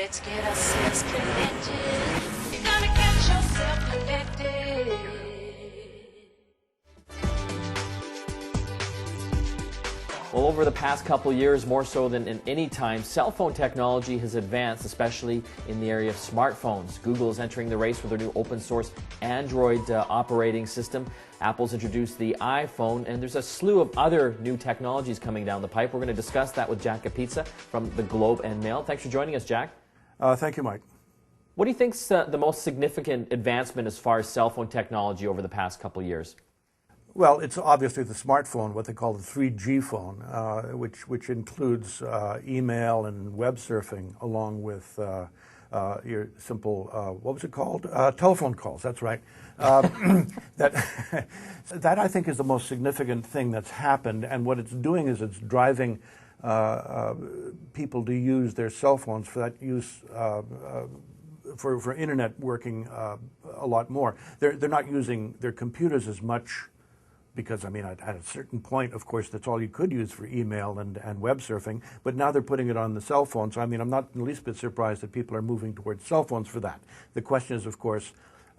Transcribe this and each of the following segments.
Let's get ourselves connected. You gotta get yourself connected. Well, over the past couple of years, more so than in any time, cell phone technology has advanced, especially in the area of smartphones. Google is entering the race with their new open source Android operating system. Apple's introduced the iPhone, and there's a slew of other new technologies coming down the pipe. We're going to discuss that with Jack Kapica from the Globe and Mail. Thanks for joining us, Jack. Thank you, Mike. What do you think's the most significant advancement as far as cell phone technology over the past couple of years? Well, it's obviously the smartphone, what they call the 3G phone, which includes email and web surfing, along with your simple, what was it called? Telephone calls, that's right. That I think is the most significant thing that's happened, and what it's doing is it's driving people to use their cell phones for that use for internet working a lot more. They're not using their computers as much, because, I mean, at a certain point, of course, that's all you could use for email and web surfing, but now they're putting it on the cell phone. So, I mean, I'm not in the least bit surprised that people are moving towards cell phones for that. The question is, of course,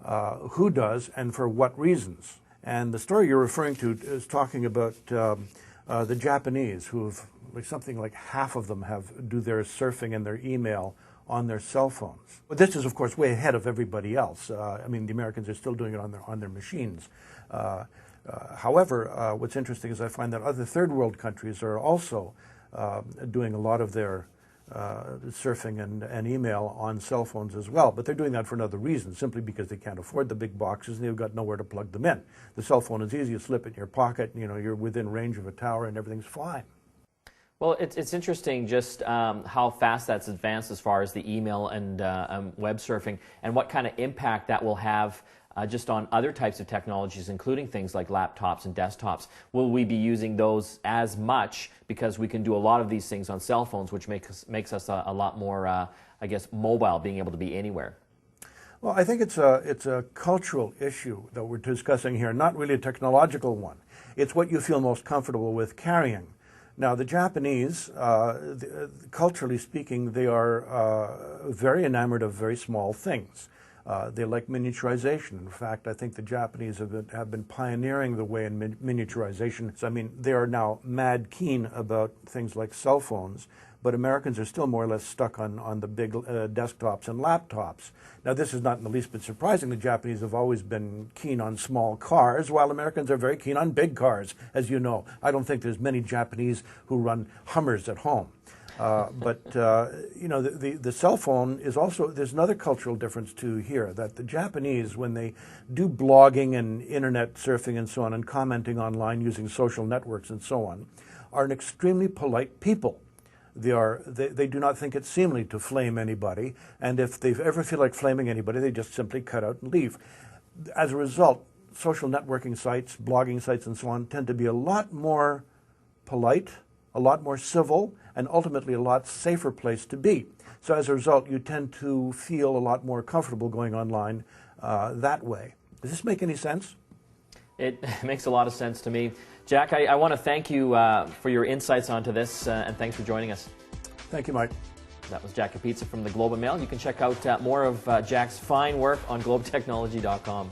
who does and for what reasons? And the story you're referring to is talking about the Japanese, who have, like, something like half of them do their surfing and their email on their cell phones. But this is, of course, way ahead of everybody else. I mean, the Americans are still doing it on their machines. However, what's interesting is I find that other third world countries are also doing a lot of their surfing and email on cell phones as well, but they're doing that for another reason, simply because they can't afford the big boxes and they've got nowhere to plug them in. The cell phone is easy, you slip it in your pocket, you know, you're within range of a tower and everything's fine. Well, it's interesting just how fast that's advanced as far as the email and web surfing, and what kind of impact that will have just on other types of technologies, including things like laptops and desktops. Will we be using those as much, because we can do a lot of these things on cell phones, which makes us a lot more, I guess, mobile, being able to be anywhere? Well, I think it's a cultural issue that we're discussing here, not really a technological one. It's what you feel most comfortable with carrying. Now, the Japanese, culturally speaking, they are very enamored of very small things. They like miniaturization. In fact, I think the Japanese have been pioneering the way in miniaturization. So, I mean, they are now mad keen about things like cell phones, but Americans are still more or less stuck on the big desktops and laptops. Now, this is not in the least bit surprising. The Japanese have always been keen on small cars, while Americans are very keen on big cars, as you know. I don't think there's many Japanese who run Hummers at home. But you know, the cell phone is also, there's another cultural difference too here, that the Japanese, when they do blogging and internet surfing and so on, and commenting online using social networks and so on, are an extremely polite people. They do not think it seemly to flame anybody, and if they ever feel like flaming anybody, they just simply cut out and leave. As a result, social networking sites, blogging sites and so on, tend to be a lot more polite, a lot more civil, and ultimately a lot safer place to be. So as a result, you tend to feel a lot more comfortable going online that way. Does this make any sense? It makes a lot of sense to me. Jack, I want to thank you for your insights onto this, and thanks for joining us. Thank you, Mike. That was Jack Kapica from the Globe and Mail. You can check out more of Jack's fine work on globetechnology.com.